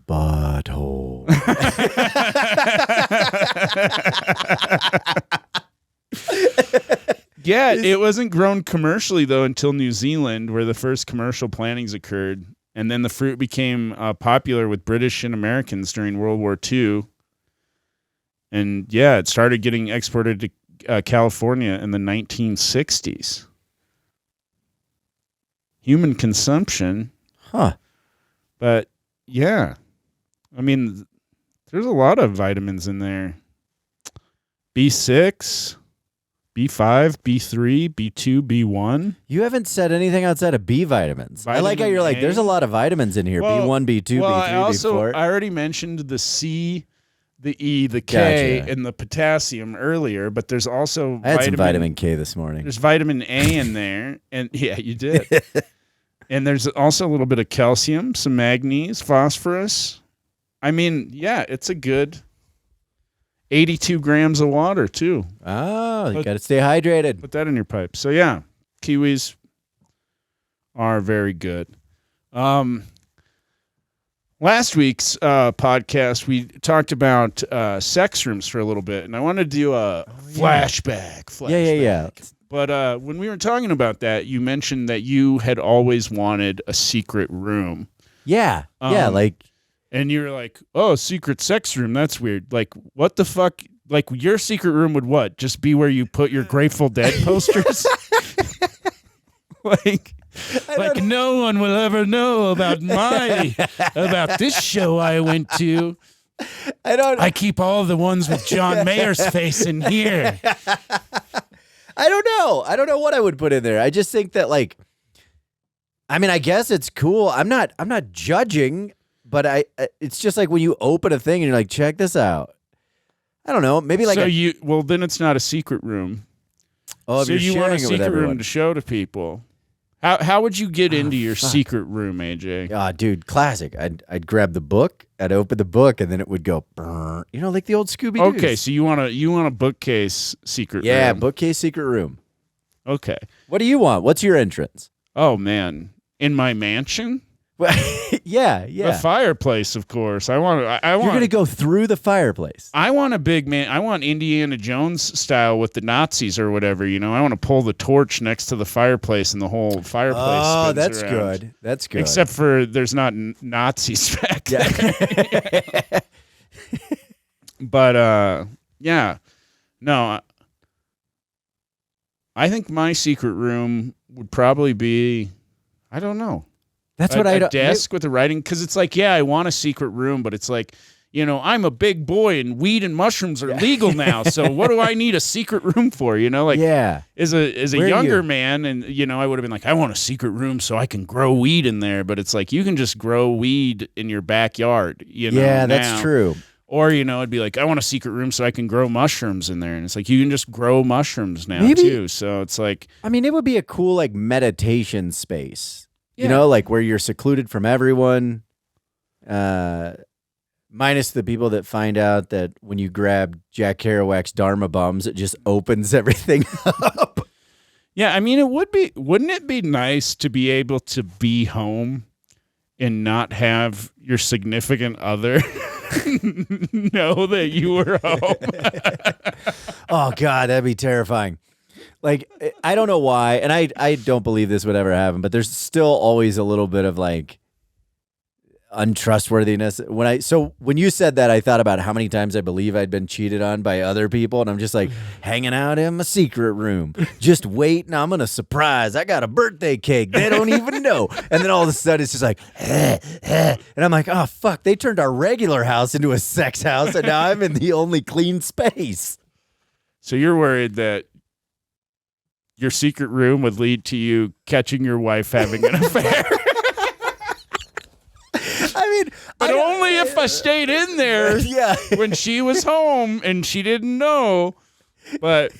Butthole. Yeah, it wasn't grown commercially, though, until New Zealand, where the first commercial plantings occurred. And then the fruit became popular with British and Americans during World War II. And yeah, it started getting exported to California in the 1960s. Human consumption. Huh. But yeah, I mean, there's a lot of vitamins in there. B6, B5, B3, B2, B1. You haven't said anything outside of B vitamins. I like how you're like, there's a lot of vitamins in here. B1, B2, B3, B4. I already mentioned the C, the E, the K, and the potassium earlier, but there's also I had some vitamin K this morning. There's vitamin A in there, and yeah, you did. And there's also a little bit of calcium, some manganese, phosphorus. I mean, yeah, it's a good 82 grams of water, too. Oh, you got to stay hydrated. Put that in your pipe. So, yeah, kiwis are very good. Last week's podcast, we talked about sex rooms for a little bit, and I wanted to do a flashback. Yeah. But when we were talking about that, you mentioned that you had always wanted a secret room. Yeah, and you were like, oh, secret sex room, that's weird. Like, what the fuck? Like, your secret room would what? Just be where you put your Grateful Dead posters? like no one will ever know about this show I went to. I keep all the ones with John Mayer's face in here. I don't know. I don't know what I would put in there. I just think that, like, I mean, I guess it's cool. I'm not judging, but it's just like when you open a thing and you're like, check this out. I don't know. Maybe like then it's not a secret room. Oh, so you want a secret room to show to people. How would you get into your secret room, AJ? Ah, dude, classic. I'd grab the book, I'd open the book, and then it would go, brr, like the old Scooby-Doo. Okay, so you want a bookcase secret room. Yeah, bookcase secret room. Okay. What do you want? What's your entrance? Oh, man. In my mansion? Yeah. The fireplace, of course. You're going to go through the fireplace. I want a big man. I want Indiana Jones style with the Nazis or whatever. I want to pull the torch next to the fireplace and the whole fireplace. Oh, that's around. good. That's good. Except for there's not Nazis back there. But yeah, no. I think my secret room would probably be, I don't know. That's what a desk with a writing, because it's like, yeah, I want a secret room, but it's like, I'm a big boy and weed and mushrooms are legal now. So what do I need a secret room for? As a younger man, and I would have been like, I want a secret room so I can grow weed in there. But it's like, you can just grow weed in your backyard. Yeah, that's true. Or it'd be like, I want a secret room so I can grow mushrooms in there, and it's like you can just grow mushrooms now too. So it's like, I mean, it would be a cool like meditation space. Like where you're secluded from everyone, minus the people that find out that when you grab Jack Kerouac's Dharma bums, it just opens everything up. Yeah, I mean, wouldn't it be nice to be able to be home and not have your significant other know that you were home? Oh, God, that'd be terrifying. Like, I don't know why, and I don't believe this would ever happen, but there's still always a little bit of like, untrustworthiness. When you said that, I thought about how many times I believe I'd been cheated on by other people, and I'm just like hanging out in my secret room, just waiting. I'm gonna surprise. I got a birthday cake. They don't even know. And then all of a sudden, it's just like, and I'm like, oh fuck! They turned our regular house into a sex house, and now I'm in the only clean space. So you're worried that your secret room would lead to you catching your wife having an affair. But only if I stayed in there when she was home and she didn't know. But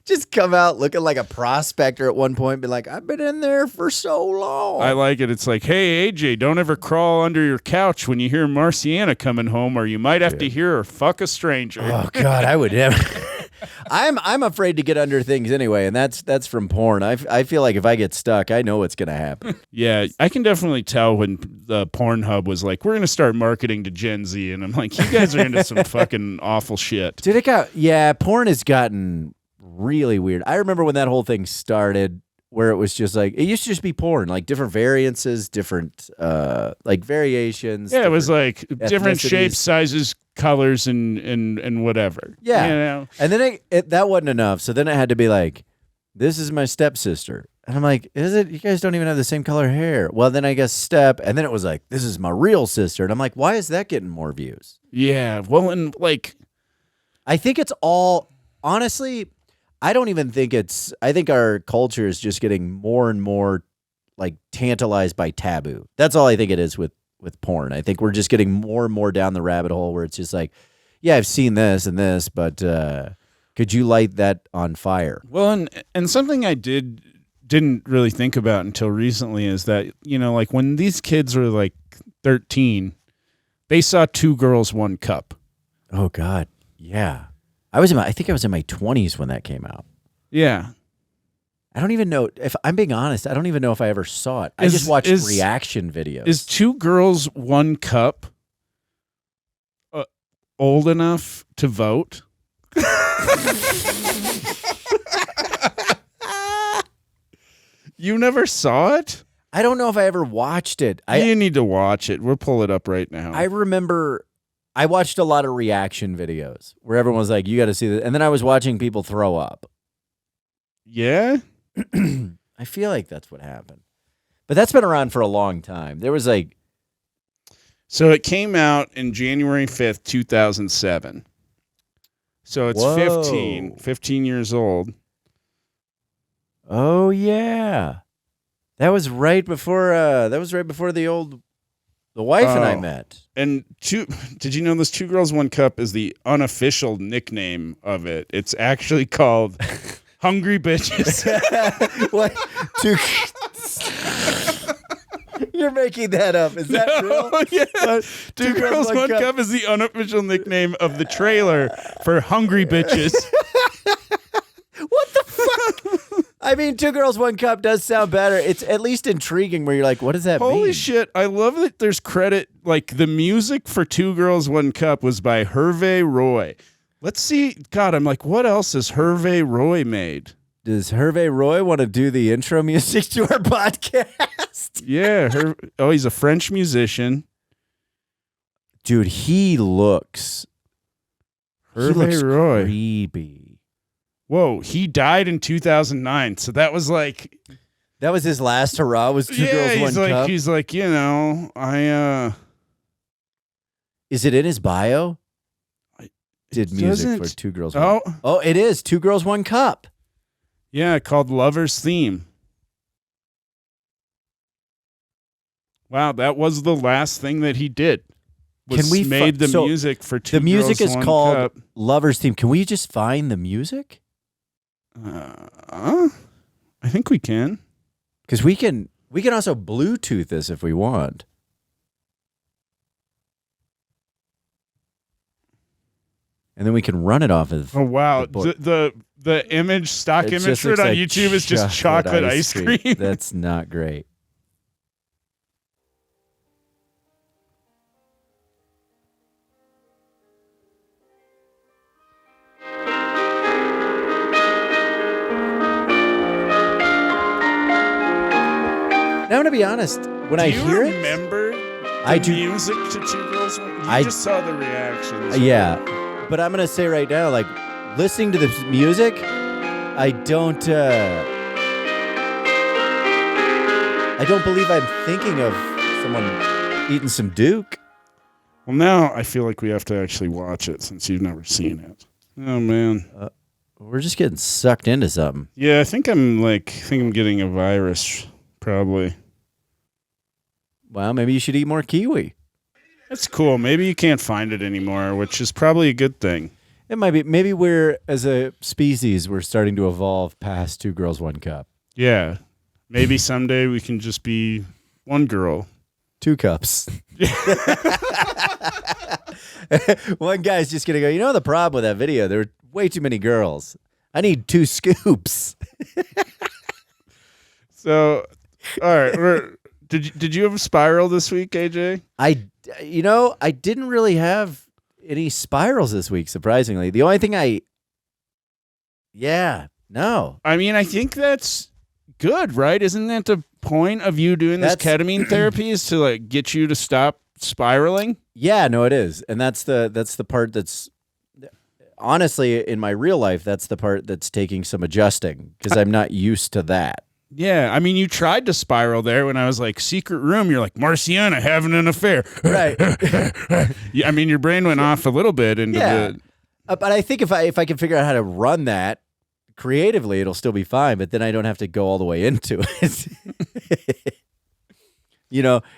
just come out looking like a prospector at one point, be like, I've been in there for so long. I like it. It's like, hey, AJ, don't ever crawl under your couch when you hear Marciana coming home, or you might have to hear her fuck a stranger. Oh, God, I would never. I'm afraid to get under things anyway, and that's from porn. I feel like if I get stuck, I know what's going to happen. Yeah, I can definitely tell when the Pornhub was like, we're going to start marketing to Gen Z, and I'm like, you guys are into some fucking awful shit. Dude, porn has gotten really weird. I remember when that whole thing started, where it was just like, it used to just be porn, like different variances, different like variations. Yeah, it was like different shapes, sizes, colors, and whatever. Yeah. You know? And then that wasn't enough. So then it had to be like, this is my stepsister. And I'm like, is it? You guys don't even have the same color hair. Well, then I guess step. And then it was like, this is my real sister. And I'm like, why is that getting more views? Yeah. Well, and like, I think it's all, honestly, I don't even think I think our culture is just getting more and more like tantalized by taboo. That's all I think it is with porn. I think we're just getting more and more down the rabbit hole where it's just like, yeah, I've seen this and this, but could you light that on fire? Well, and something I didn't really think about until recently is that, you know, like when these kids were like 13, they saw Two Girls, One Cup. Oh God. Yeah. I think I was in my 20s when that came out. Yeah. I don't even know, if I'm being honest, I don't even know if I ever saw it. I just watched reaction videos. Is Two Girls, One Cup old enough to vote? You never saw it? I don't know if I ever watched it. You need to watch it. We'll pull it up right now. I remember I watched a lot of reaction videos where everyone was like, you got to see this. And then I was watching people throw up. Yeah? I feel like that's what happened. But that's been around for a long time. There was like... So it came out in January 5th, 2007. So it's 15 years old. Oh, yeah. That was right before the wife and I met. And did you know this Two Girls, One Cup is the unofficial nickname of it? It's actually called Hungry Bitches. What? You're making that up. Is that real? Yeah. Two Girls, One Cup is the unofficial nickname of the trailer for Hungry Bitches. What the fuck? I mean, Two Girls, One Cup does sound better. It's at least intriguing where you're like, what does that mean? Holy shit. I love that there's credit. Like, the music for Two Girls, One Cup was by Hervé Roy. Let's see. God, I'm like, what else has Hervé Roy made? Does Hervé Roy want to do the intro music to our podcast? Yeah. He's a French musician. Dude, he looks Hervé Roy. Creepy. Whoa, he died in 2009. So that was like... That was his last hurrah, was Two Girls, One Cup? He's like, you know, Is it in his bio? Did music for Two Girls, One Cup. Oh, it is. Two Girls, One Cup. Yeah, called Lover's Theme. Wow, that was the last thing that he did. Made the music for Two Girls, One Cup. The music is called Lover's Theme. Can we just find the music? I think we can. Because we can also Bluetooth this if we want. And then we can run it off of. Oh wow! The image stock image for it on YouTube is just chocolate ice cream. That's not great. Now, I'm going to be honest. When I hear it... Do you remember I The do. music to Two Girls One. You just saw the reactions. Yeah, but I'm gonna say right now, like listening to this music, I don't believe I'm thinking of someone eating some Duke. Well, now I feel like we have to actually watch it since you've never seen it. Oh man, We're just getting sucked into something. yeah, I think I'm getting a virus probably. Well, maybe you should eat more kiwi. That's cool. Maybe you can't find it anymore, which is probably a good thing. It might be. Maybe we're, as a species, we're starting to evolve past Two Girls, One Cup. Yeah, maybe someday we can just be one girl. 2 cups. One guy's just going to go, you know the problem with that video? There were way too many girls. I need 2 scoops. So, all right. Did you have a spiral this week, AJ? I didn't really have any spirals this week, surprisingly. The only thing no. I mean, I think that's good, right? Isn't that the point of you doing this ketamine therapy is to like get you to stop spiraling? Yeah, no, it is. And that's the part that's honestly in my real life, that's the part that's taking some adjusting because I'm not used to that. Yeah, I mean, you tried to spiral there when I was like, secret room. You're like, Marciana having an affair. Right. Yeah, I mean, your brain went off a little bit into the... But I think if I can figure out how to run that creatively, it'll still be fine, but then I don't have to go all the way into it.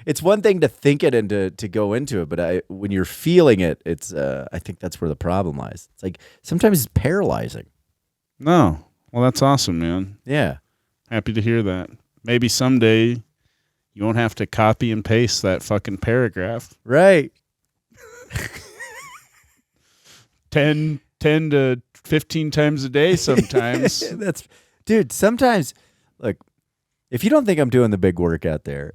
It's one thing to think it and to go into it, but when you're feeling it, it's I think that's where the problem lies. It's like sometimes it's paralyzing. No. Well, that's awesome, man. Yeah. Happy to hear that.Maybe someday you won't have to copy and paste that fucking paragraph. Right. 10 to 15 times a day sometimes. Dude, sometimes, look, if you don't think I'm doing the big work out there.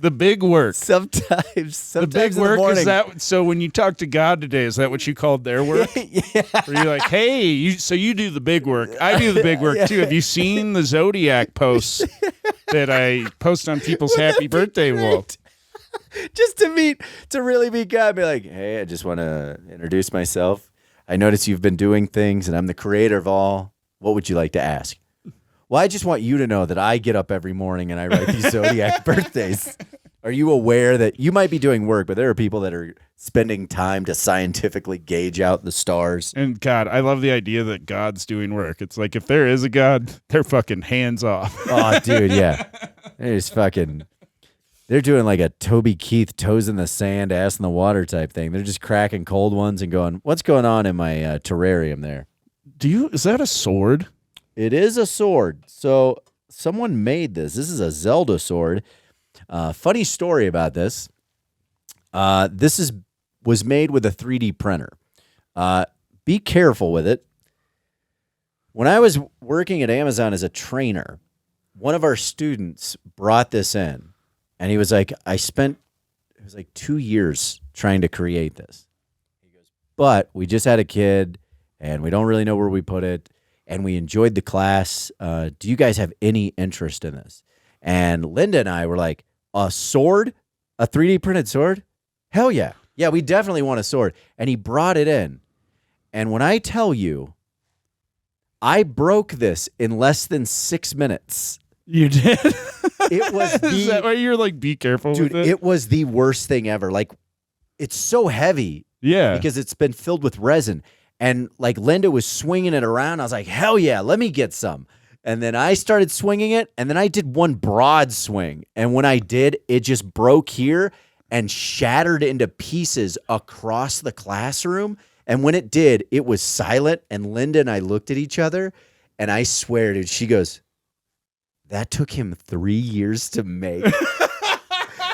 The big work. Sometimes the big work, is that, so when you talk to God today, is that what you called their work? Yeah. Or you're like, hey, you do the big work. I do the big work too. Have you seen the Zodiac posts that I post on people's happy birthday wall? Just to really be God, be like, hey, I just want to introduce myself. I notice you've been doing things and I'm the creator of all. What would you like to ask? Well, I just want you to know that I get up every morning and I write these Zodiac birthdays. Are you aware that you might be doing work, but there are people that are spending time to scientifically gauge out the stars? And God, I love the idea that God's doing work. It's like if there is a God, they're fucking hands off. Oh, dude, yeah. They're doing like a Toby Keith toes in the sand, ass in the water type thing. They're just cracking cold ones and going, what's going on in my terrarium there? Is that a sword? It is a sword. So someone made this. This is a Zelda sword. Funny story about this. This was made with a 3D printer. Be careful with it. When I was working at Amazon as a trainer, one of our students brought this in, and he was like, it was like 2 years trying to create this. He goes, but we just had a kid, and we don't really know where we put it. And we enjoyed the class. Do you guys have any interest in this? And Linda and I were like, a sword? A 3D printed sword? Hell yeah. Yeah, we definitely want a sword. And he brought it in. And when I tell you, I broke this in less than 6 minutes. You did? It was Is that why you're like, be careful dude, with it? It was the worst thing ever. Like, it's so heavy. Yeah. Because it's been filled with resin. And like Linda was swinging it around. I was like, hell yeah, let me get some. And then I started swinging it. And then I did one broad swing. And when I did, it just broke here and shattered into pieces across the classroom. And when it did, it was silent. And Linda and I looked at each other. And I swear, dude, she goes, that took him 3 years to make.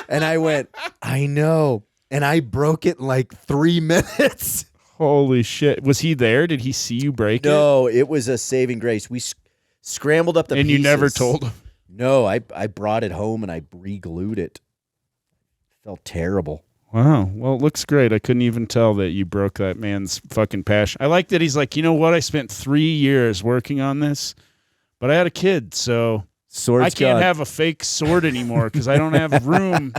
And I went, I know. And I broke it in like 3 minutes. Holy shit. Was he there? Did he see you break it? No, it was a saving grace. We scrambled up the pieces. And you never told him? No, I brought it home and I re-glued it. Felt terrible. Wow. Well, it looks great. I couldn't even tell that you broke that man's fucking passion. I like that he's like, you know what? I spent 3 years working on this, but I had a kid, so Sword's I can't gone. have a fake sword anymore because I don't have room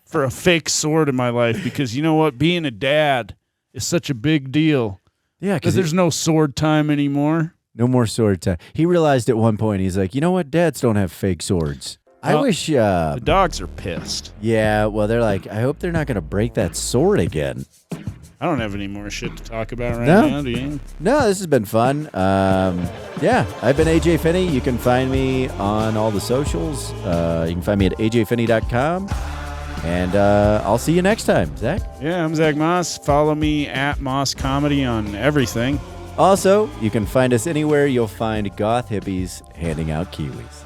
for a fake sword in my life. Because you know what? Being a dad is such a big deal. Yeah, Because there's no sword time anymore. no more sword time. He realized at one point, he's like, you know what? Dads don't have fake swords. I wish. The dogs are pissed. Yeah, well, they're like, I hope they're not going to break that sword again. I don't have any more shit to talk about right No? now, do you? No, this has been fun. Yeah, I've been AJ Finney. You can find me on all the socials. You can find me at ajfinney.com. And I'll see you next time, Zach. Yeah, I'm Zach Moss. Follow me at Moss Comedy on everything. Also, you can find us anywhere you'll find goth hippies handing out kiwis.